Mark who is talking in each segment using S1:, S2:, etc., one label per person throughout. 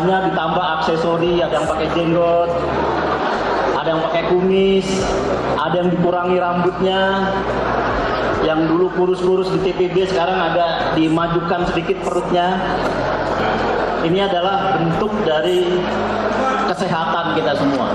S1: wajahnya ditambah aksesori, ada yang pakai jenggot, ada yang pakai kumis, ada yang dikurangi rambutnya. Yang dulu kurus-kurus di TPB sekarang ada dimajukan sedikit perutnya. Ini adalah bentuk dari kesehatan kita semua.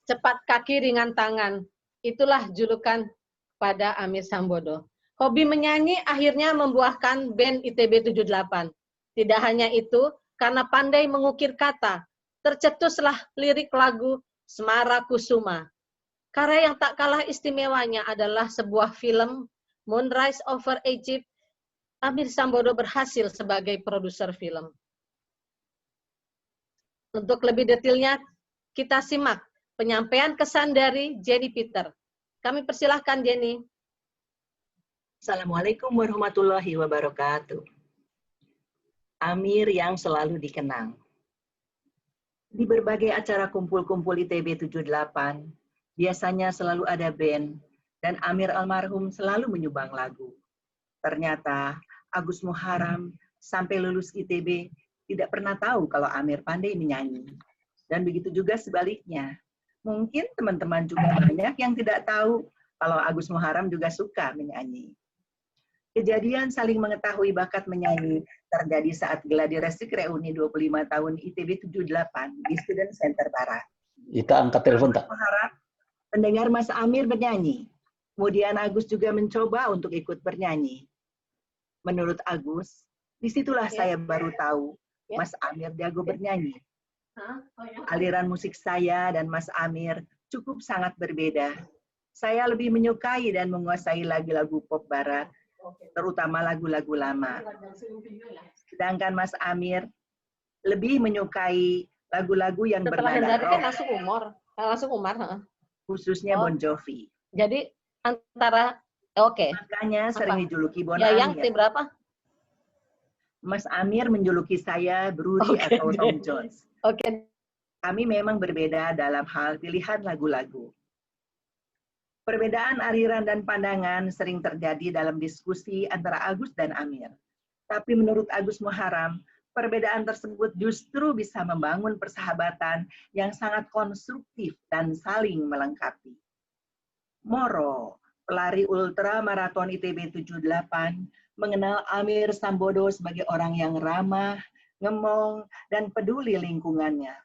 S2: Cepat kaki ringan tangan, itulah julukan pada Amir Sambodo. Hobi menyanyi akhirnya membuahkan band ITB 78. Tidak hanya itu, karena pandai mengukir kata, tercetuslah lirik lagu Semara Kusuma. Karya yang tak kalah istimewanya adalah sebuah film Moonrise Over Egypt. Amir Sambodo berhasil sebagai produser film. Untuk lebih detailnya, kita simak penyampaian kesan dari Jenny Peter. Kami persilahkan Jenny.
S3: Assalamualaikum warahmatullahi wabarakatuh. Amir yang selalu dikenang. Di berbagai acara kumpul-kumpul ITB 78, biasanya selalu ada band, dan Amir almarhum selalu menyumbang lagu. Ternyata Agus Muharram sampai lulus ITB tidak pernah tahu kalau Amir pandai menyanyi. Dan begitu juga sebaliknya. Mungkin teman-teman juga banyak yang tidak tahu kalau Agus Muharram juga suka menyanyi. Kejadian saling mengetahui bakat menyanyi terjadi saat gladi resik reuni 25 tahun ITB 78 di Student Center Barat.
S1: Kita angkat telepon tak?
S3: Muharram mendengar Mas Amir bernyanyi. Kemudian Agus juga mencoba untuk ikut bernyanyi. Menurut Agus, disitulah saya baru tahu Mas Amir jago bernyanyi. Aliran musik saya dan Mas Amir cukup sangat berbeda. Saya lebih menyukai dan menguasai lagu-lagu pop barat, terutama lagu-lagu lama. Sedangkan Mas Amir lebih menyukai lagu-lagu yang bernada rock.
S2: Langsung Umar.
S3: Khususnya Bon Jovi.
S2: Jadi antara
S3: Makanya sering dijuluki Bon Amir.
S2: Yang tim berapa?
S3: Mas Amir menjuluki saya Brudi atau Tom Jones. Kami memang berbeda dalam hal pilihan lagu-lagu. Perbedaan aliran dan pandangan sering terjadi dalam diskusi antara Agus dan Amir. Tapi menurut Agus Muharram, perbedaan tersebut justru bisa membangun persahabatan yang sangat konstruktif dan saling melengkapi. Moro, pelari ultra maraton ITB 78, mengenal Amir Sambodo sebagai orang yang ramah, ngemong, dan peduli lingkungannya.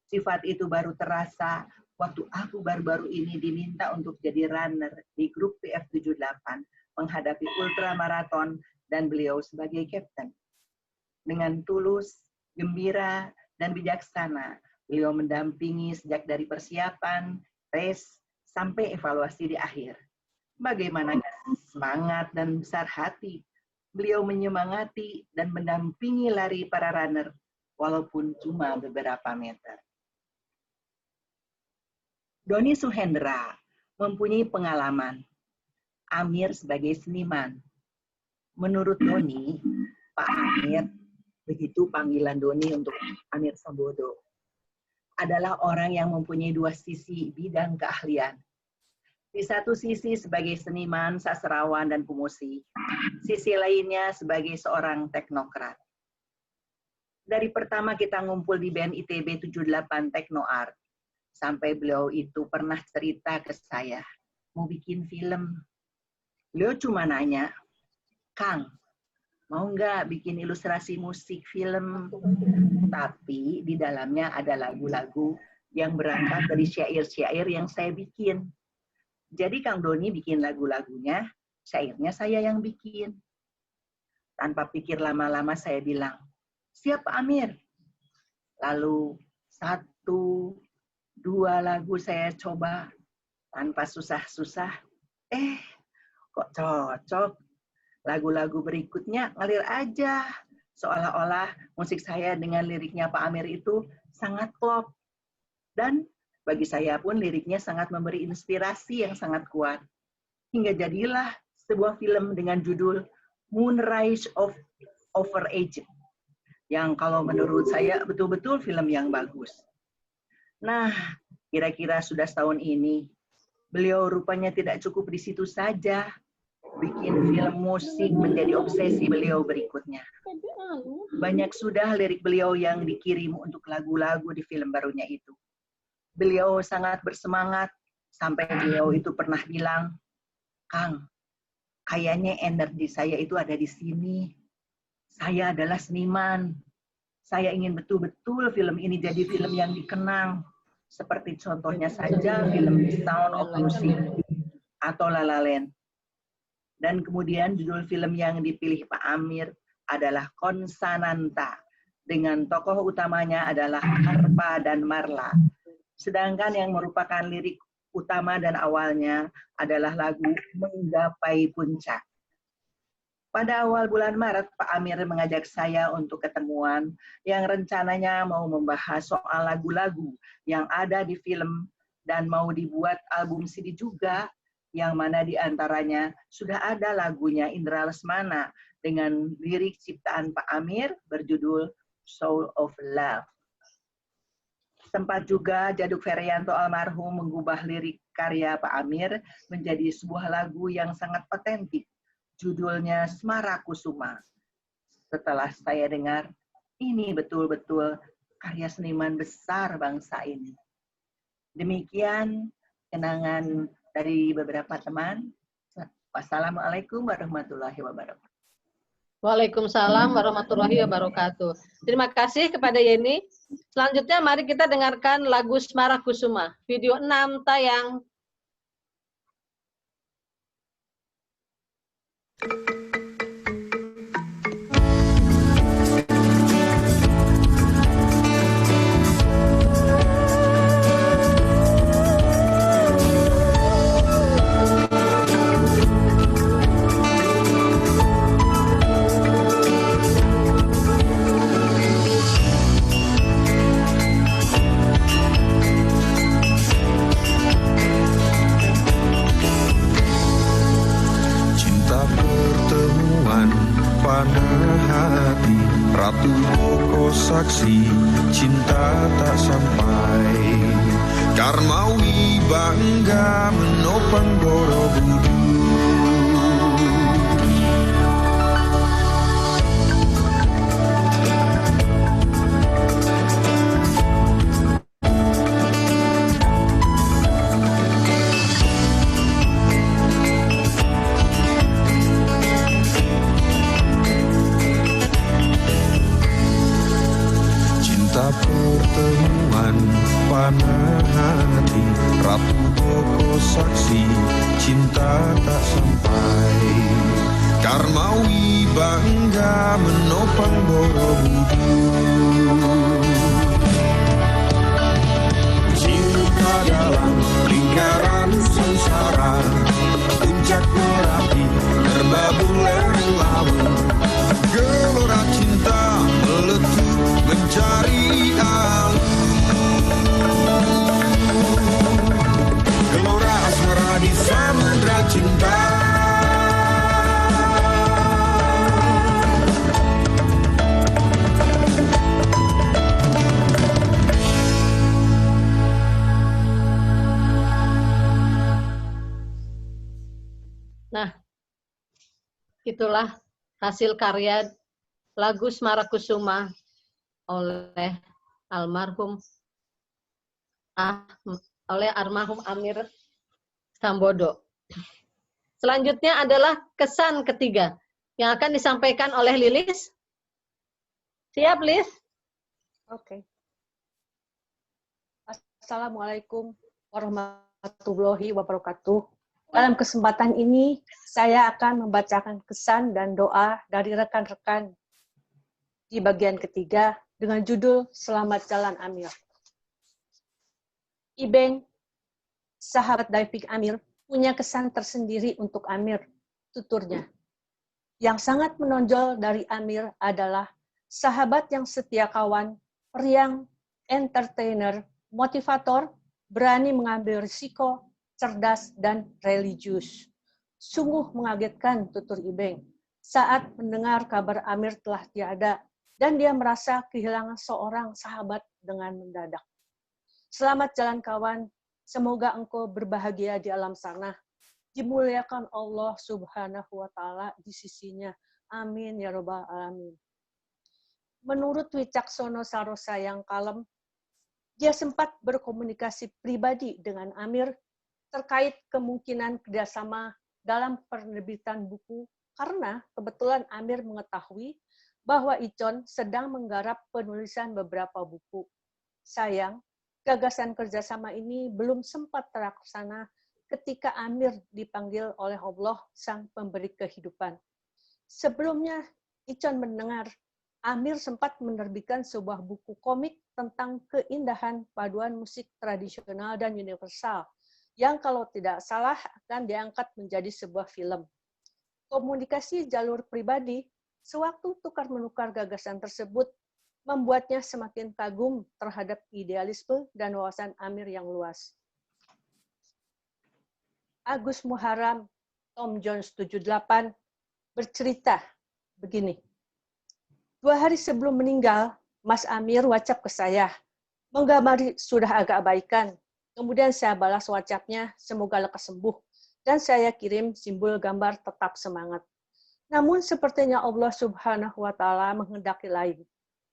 S3: Sifat itu baru terasa waktu aku baru-baru ini diminta untuk jadi runner di grup PF78 menghadapi ultramaraton dan beliau sebagai kapten. Dengan tulus, gembira, dan bijaksana, beliau mendampingi sejak dari persiapan, race, sampai evaluasi di akhir. Bagaimana semangat dan besar hati, beliau menyemangati dan mendampingi lari para runner, walaupun cuma beberapa meter. Doni Suhendra mempunyai pengalaman. Amir sebagai seniman. Menurut Doni, Pak Amir, begitu panggilan Doni untuk Amir Sambodo, adalah orang yang mempunyai dua sisi bidang keahlian. Di satu sisi sebagai seniman, sastrawan, dan pemusik. Sisi lainnya sebagai seorang teknokrat. Dari pertama kita ngumpul di band ITB 78 Techno Art, sampai beliau itu pernah cerita ke saya, mau bikin film. Beliau cuma nanya, Kang, mau nggak bikin ilustrasi musik film? Tapi di dalamnya ada lagu-lagu yang berangkat dari syair-syair yang saya bikin. Jadi Kang Doni bikin lagu-lagunya, syairnya saya yang bikin. Tanpa pikir lama-lama saya bilang, siap Pak Amir. Lalu 1, 2 lagu saya coba tanpa susah-susah. Kok cocok. Lagu-lagu berikutnya ngalir aja. Seolah-olah musik saya dengan liriknya Pak Amir itu sangat klop. Dan Bagi saya pun liriknya sangat memberi inspirasi yang sangat kuat. Hingga jadilah sebuah film dengan judul Moonrise Over Egypt. Yang kalau menurut saya betul-betul film yang bagus. Nah, kira-kira sudah setahun ini, beliau rupanya tidak cukup di situ saja. Bikin film musik menjadi obsesi beliau berikutnya. Banyak sudah lirik beliau yang dikirim untuk lagu-lagu di film barunya itu. Beliau sangat bersemangat sampai beliau itu pernah bilang, "Kang, kayaknya energi saya itu ada di sini. Saya adalah seniman. Saya ingin betul-betul film ini jadi film yang dikenang. Seperti contohnya saja film Sound of Music atau La La Land." Dan kemudian judul film yang dipilih Pak Amir adalah Konsananta. Dengan tokoh utamanya adalah Arpa dan Marla. Sedangkan yang merupakan lirik utama dan awalnya adalah lagu Menggapai Puncak. Pada awal bulan Maret, Pak Amir mengajak saya untuk ketemuan yang rencananya mau membahas soal lagu-lagu yang ada di film dan mau dibuat album CD juga, yang mana diantaranya sudah ada lagunya Indra Lesmana dengan lirik ciptaan Pak Amir berjudul Soul of Love. Sempat juga Jaduk Ferianto almarhum mengubah lirik karya Pak Amir menjadi sebuah lagu yang sangat otentik. Judulnya Smara Kusuma. Setelah saya dengar, ini betul-betul karya seniman besar bangsa ini. Demikian kenangan dari beberapa teman. Wassalamualaikum warahmatullahi wabarakatuh.
S2: Waalaikumsalam warahmatullahi wabarakatuh. Terima kasih kepada Yeni. Selanjutnya mari kita dengarkan lagu Smara Kusuma. Video 6 tayang.
S4: Ratu Boko saksi cinta tak sampai, Karmawi bangga menopang Borobudur. Pertemuan panah hati, Ratu Boko saksi cinta tak sampai, Karmawi bangga menopang Borobudur. Cinta dalam lingkaran sengsara, puncak Merapi terbabur lereng laut, gelora cinta meletup mencari alam. Gelora asmara di samudra cinta.
S2: Nah, itulah hasil karya lagu Smara Kusuma oleh almarhum Amir Sambodo. Selanjutnya adalah kesan ketiga yang akan disampaikan oleh Lilis. Siap, Lis?
S5: Oke. Assalamualaikum warahmatullahi wabarakatuh. Dalam kesempatan ini, saya akan membacakan kesan dan doa dari rekan-rekan di bagian ketiga dengan judul Selamat Jalan Amir. Ibeng, sahabat Daifik Amir, punya kesan tersendiri untuk Amir, tuturnya. Yang sangat menonjol dari Amir adalah sahabat yang setia kawan, periang, entertainer, motivator, berani mengambil risiko, cerdas, dan religius. Sungguh mengagetkan tutur Ibeng saat mendengar kabar Amir telah tiada dan dia merasa kehilangan seorang sahabat dengan mendadak. Selamat jalan kawan, semoga engkau berbahagia di alam sana. Dimuliakan Allah Subhanahu wa Ta'ala di sisinya. Amin ya Rabbal Alamin. Menurut Wicaksono Sarosa yang kalem, dia sempat berkomunikasi pribadi dengan Amir terkait kemungkinan kerjasama dalam penerbitan buku karena kebetulan Amir mengetahui bahwa Icon sedang menggarap penulisan beberapa buku. Sayang, gagasan kerjasama ini belum sempat terlaksana ketika Amir dipanggil oleh Allah Sang Pemberi Kehidupan. Sebelumnya, Icon mendengar Amir sempat menerbitkan sebuah buku komik tentang keindahan paduan musik tradisional dan universal, yang kalau tidak salah akan diangkat menjadi sebuah film. Komunikasi jalur pribadi, sewaktu tukar-menukar gagasan tersebut, membuatnya semakin kagum terhadap idealisme dan wawasan Amir yang luas. Agus Muharram, Tom Jones 78, bercerita begini. 2 hari sebelum meninggal, Mas Amir WhatsApp ke saya, menggambari sudah agak baikan. Kemudian saya balas WhatsApp-nya, semoga lekas sembuh. Dan saya kirim simbol gambar tetap semangat. Namun sepertinya Allah Subhanahu wa Ta'ala menghendaki lain.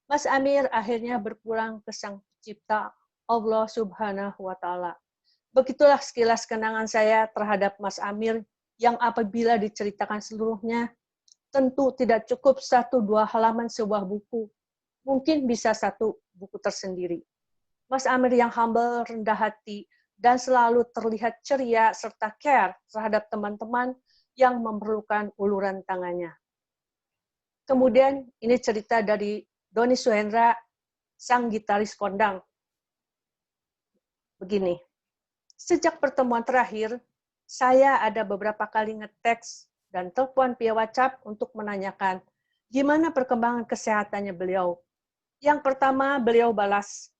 S5: Mas Amir akhirnya berpulang ke Sang Pencipta Allah Subhanahu wa Ta'ala. Begitulah sekilas kenangan saya terhadap Mas Amir yang apabila diceritakan seluruhnya, tentu tidak cukup 1-2 halaman sebuah buku. Mungkin bisa 1 buku tersendiri. Mas Amir yang humble, rendah hati, dan selalu terlihat ceria serta care terhadap teman-teman yang memerlukan uluran tangannya. Kemudian ini cerita dari Doni Suhendra, sang gitaris kondang. Begini, sejak pertemuan terakhir, saya ada beberapa kali nge-text dan telepon via WhatsApp untuk menanyakan gimana perkembangan kesehatannya beliau. Yang pertama, beliau balas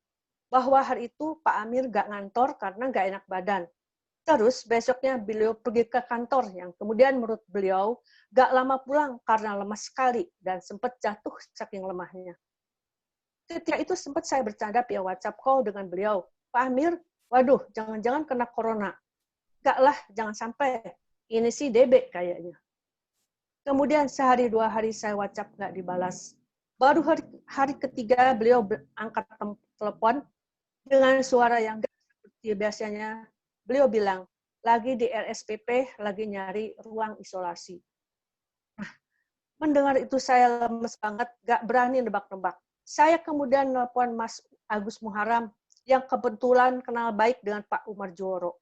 S5: bahwa hari itu Pak Amir gak ngantor karena gak enak badan. Terus besoknya beliau pergi ke kantor yang kemudian menurut beliau gak lama pulang karena lemas sekali dan sempat jatuh saking lemahnya. Ketika itu sempat saya bercanda via WhatsApp call dengan beliau, Pak Amir, waduh jangan-jangan kena corona. Gak lah, jangan sampai. Ini sih DB kayaknya. Kemudian sehari 2 hari saya WhatsApp gak dibalas. Baru hari ketiga beliau angkat telepon dengan suara yang gak seperti biasanya. Beliau bilang, lagi di RSPP, lagi nyari ruang isolasi. Nah, mendengar itu saya lemes banget, gak berani nebak-nebak. Saya kemudian nelpon Mas Agus Muharram, yang kebetulan kenal baik dengan Pak Umar Juworo.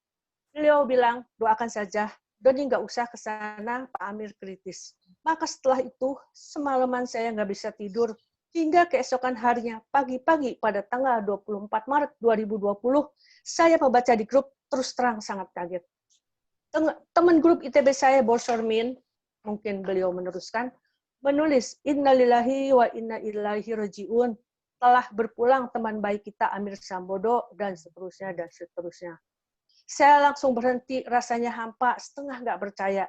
S5: Beliau bilang, doakan saja, Doni nggak usah ke sana, Pak Amir kritis. Maka setelah itu, semalaman saya nggak bisa tidur, hingga keesokan harinya, pagi-pagi pada tanggal 24 Maret 2020, saya membaca di grup, terus terang sangat kaget. Teman grup ITB saya, Borsormin, mungkin beliau meneruskan, menulis, Innalillahi wa inna ilaihi raji'un, telah berpulang teman baik kita Amir Sambodo, dan seterusnya, dan seterusnya. Saya langsung berhenti, rasanya hampa, setengah nggak percaya.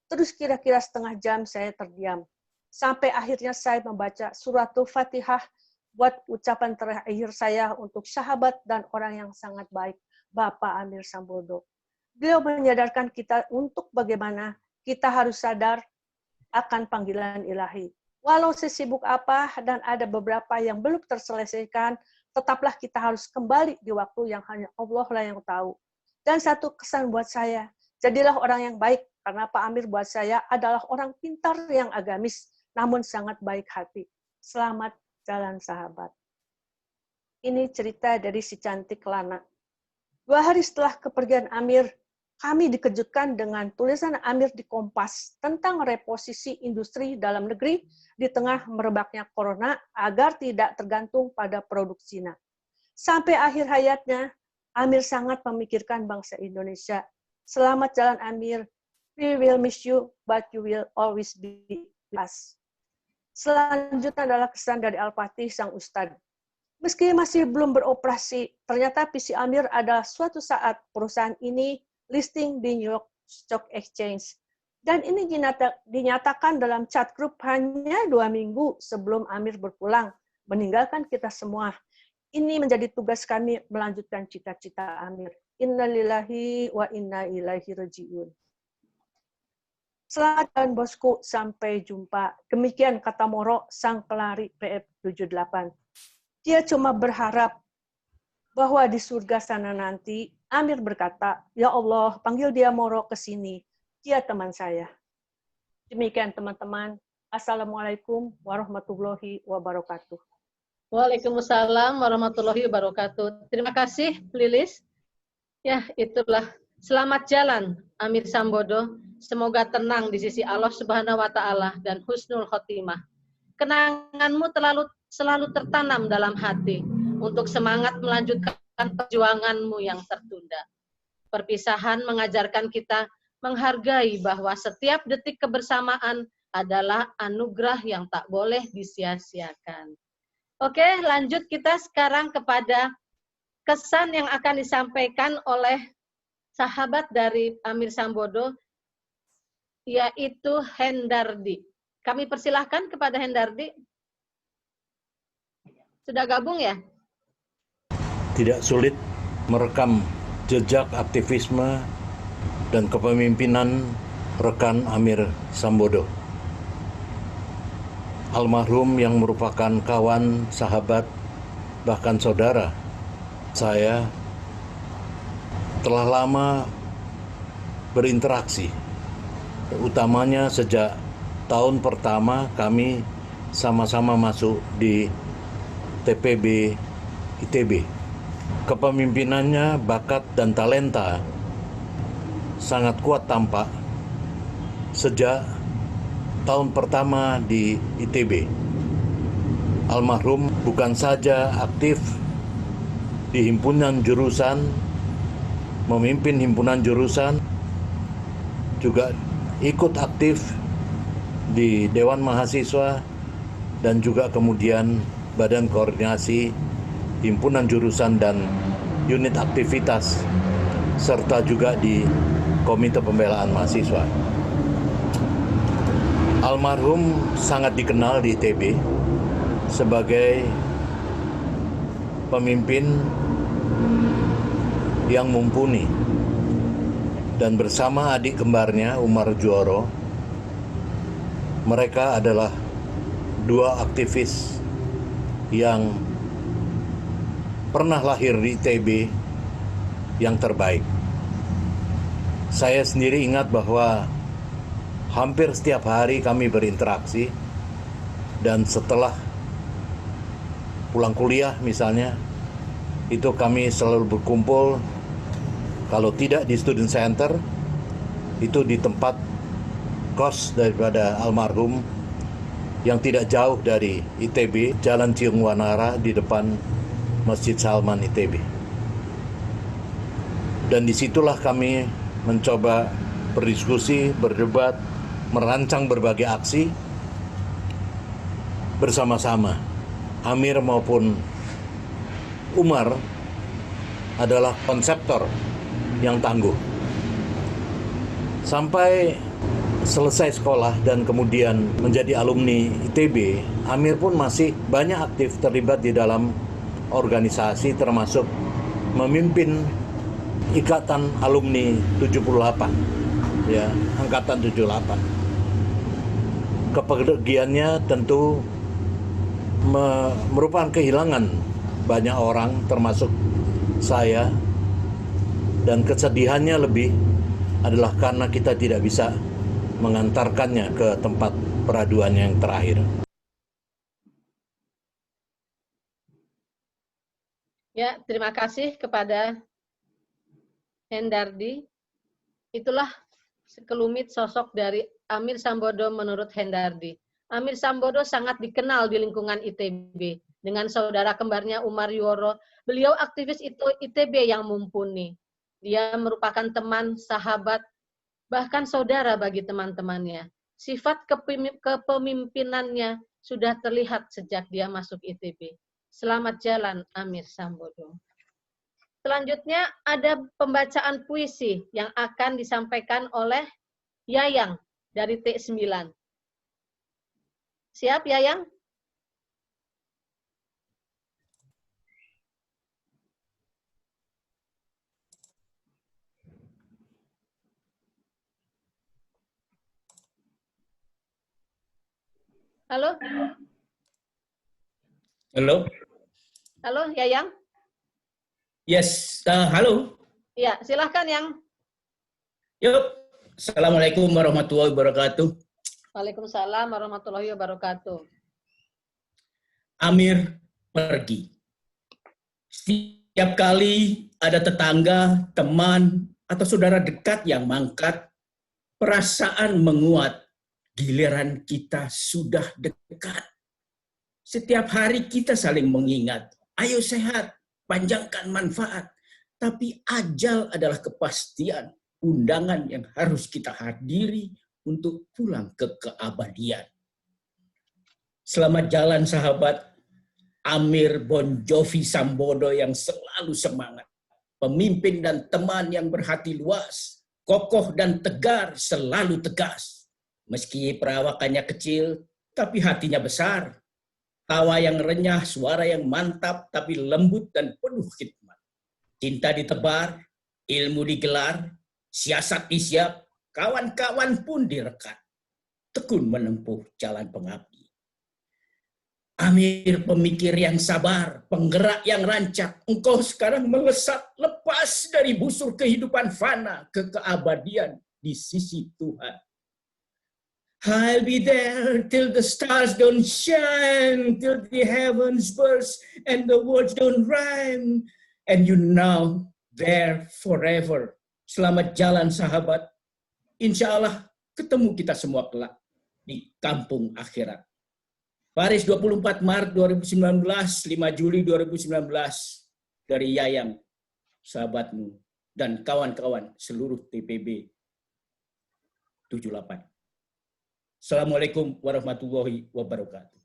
S5: Terus kira-kira setengah jam saya terdiam. Sampai akhirnya saya membaca suratul Fatihah buat ucapan terakhir saya untuk sahabat dan orang yang sangat baik, Bapak Amir Sambodo. Beliau menyadarkan kita untuk bagaimana kita harus sadar akan panggilan ilahi. Walau sesibuk apa dan ada beberapa yang belum terselesaikan, tetaplah kita harus kembali di waktu yang hanya Allah lah yang tahu. Dan satu kesan buat saya, jadilah orang yang baik, karena Pak Amir buat saya adalah orang pintar yang agamis, namun sangat baik hati. Selamat jalan sahabat. Ini cerita dari si cantik Lana. 2 hari setelah kepergian Amir, kami dikejutkan dengan tulisan Amir di Kompas tentang reposisi industri dalam negeri di tengah merebaknya corona agar tidak tergantung pada produk Cina. Sampai akhir hayatnya, Amir sangat memikirkan bangsa Indonesia. Selamat jalan Amir. We will miss you, but you will always be with us. Selanjutnya adalah kesan dari Al-Fatih Sang Ustadz. Meski masih belum beroperasi, ternyata PC Amir ada suatu saat perusahaan ini listing di New York Stock Exchange. Dan ini dinyatakan dalam chat group hanya 2 minggu sebelum Amir berpulang, meninggalkan kita semua. Ini menjadi tugas kami melanjutkan cita-cita Amir. Innalillahi wa inna ilaihi raji'un. Selamat jalan bosku, sampai jumpa. Demikian kata Moro, sang pelari PF78. Dia cuma berharap bahwa di surga sana nanti, Amir berkata, "Ya Allah, panggil dia Moro ke sini. Dia teman saya." Demikian teman-teman. Assalamualaikum warahmatullahi wabarakatuh.
S2: Waalaikumsalam warahmatullahi wabarakatuh. Terima kasih, Lilis. Ya, itulah. Selamat jalan, Amir Sambodo. Semoga tenang di sisi Allah Subhanahu wa Ta'ala dan husnul khotimah. Kenanganmu selalu tertanam dalam hati untuk semangat melanjutkan perjuanganmu yang tertunda. Perpisahan mengajarkan kita menghargai bahwa setiap detik kebersamaan adalah anugerah yang tak boleh disia-siakan. Oke, lanjut kita sekarang kepada kesan yang akan disampaikan oleh sahabat dari Amir Sambodo, yaitu Hendardi. Kami persilahkan kepada Hendardi. Sudah gabung ya?
S6: Tidak sulit merekam jejak aktivisme dan kepemimpinan rekan Amir Sambodo. Almarhum yang merupakan kawan, sahabat, bahkan saudara saya telah lama berinteraksi, utamanya sejak tahun pertama kami sama-sama masuk di TPB ITB. Kepemimpinannya, bakat dan talenta sangat kuat tampak sejak tahun pertama di ITB. Almarhum bukan saja aktif di himpunan jurusan, memimpin himpunan jurusan, juga ikut aktif di Dewan Mahasiswa dan juga kemudian Badan Koordinasi Himpunan Jurusan dan Unit Aktivitas, serta juga di Komite Pembelaan Mahasiswa. Almarhum sangat dikenal di ITB sebagai pemimpin yang mumpuni, dan bersama adik kembarnya Umar Juoro, mereka adalah dua aktivis yang pernah lahir di ITB yang terbaik. Saya sendiri ingat bahwa hampir setiap hari kami berinteraksi, dan setelah pulang kuliah misalnya, itu kami selalu berkumpul, kalau tidak di student center, itu di tempat kos daripada almarhum yang tidak jauh dari ITB, Jalan Ciung Wanara di depan Masjid Salman ITB. Dan disitulah kami mencoba berdiskusi, berdebat, merancang berbagai aksi bersama-sama. Amir maupun Umar adalah konseptor yang tangguh. Sampai selesai sekolah dan kemudian menjadi alumni ITB, Amir pun masih banyak aktif terlibat di dalam organisasi, termasuk memimpin Ikatan Alumni 78, ya, angkatan 78. Kepergiannya tentu merupakan kehilangan banyak orang, termasuk saya, dan kesedihannya lebih adalah karena kita tidak bisa mengantarkannya ke tempat peraduan yang terakhir.
S2: Ya, terima kasih kepada Hendardi. Itulah sekelumit sosok dari Amir Sambodo menurut Hendardi. Amir Sambodo sangat dikenal di lingkungan ITB. Dengan saudara kembarnya Umar Juoro, beliau aktivis ITB yang mumpuni. Dia merupakan teman, sahabat, bahkan saudara bagi teman-temannya. Sifat kepemimpinannya sudah terlihat sejak dia masuk ITB. Selamat jalan, Amir Sambodo. Selanjutnya ada pembacaan puisi yang akan disampaikan oleh Yayang dari T9. Siap, Yayang? Halo?
S7: Halo,
S2: Halo, Yayang?
S7: yes, halo,
S2: Ya, silahkan, Yang.
S7: yuk. Assalamualaikum warahmatullahi wabarakatuh.
S2: Waalaikumsalam warahmatullahi wabarakatuh.
S7: Amir pergi. Setiap kali ada tetangga, teman, atau saudara dekat yang mangkat, perasaan menguat. Giliran kita sudah dekat. Setiap hari kita saling mengingat. Ayo sehat, panjangkan manfaat. Tapi ajal adalah kepastian. Undangan yang harus kita hadiri untuk pulang ke keabadian. Selamat jalan sahabat. Amir Bon Jovi Sambodo yang selalu semangat. Pemimpin dan teman yang berhati luas. Kokoh dan tegar, selalu tegas. Meski perawakannya kecil, tapi hatinya besar. Tawa yang renyah, suara yang mantap, tapi lembut dan penuh khidmat. Cinta ditebar, ilmu digelar, siasat disiap, kawan-kawan pun direkat. Tekun menempuh jalan pengabdi. Amir pemikir yang sabar, penggerak yang rancak. Engkau sekarang melesat lepas dari busur kehidupan fana ke keabadian di sisi Tuhan. I'll be there till the stars don't shine, till the heavens burst and the words don't rhyme. And you now there forever. Selamat jalan sahabat. Insya Allah ketemu kita semua kelak di kampung akhirat. Paris 24 Maret 2019, 5 Juli 2019 dari Yayang, sahabatmu dan kawan-kawan seluruh TPB 78. Assalamualaikum warahmatullahi wabarakatuh.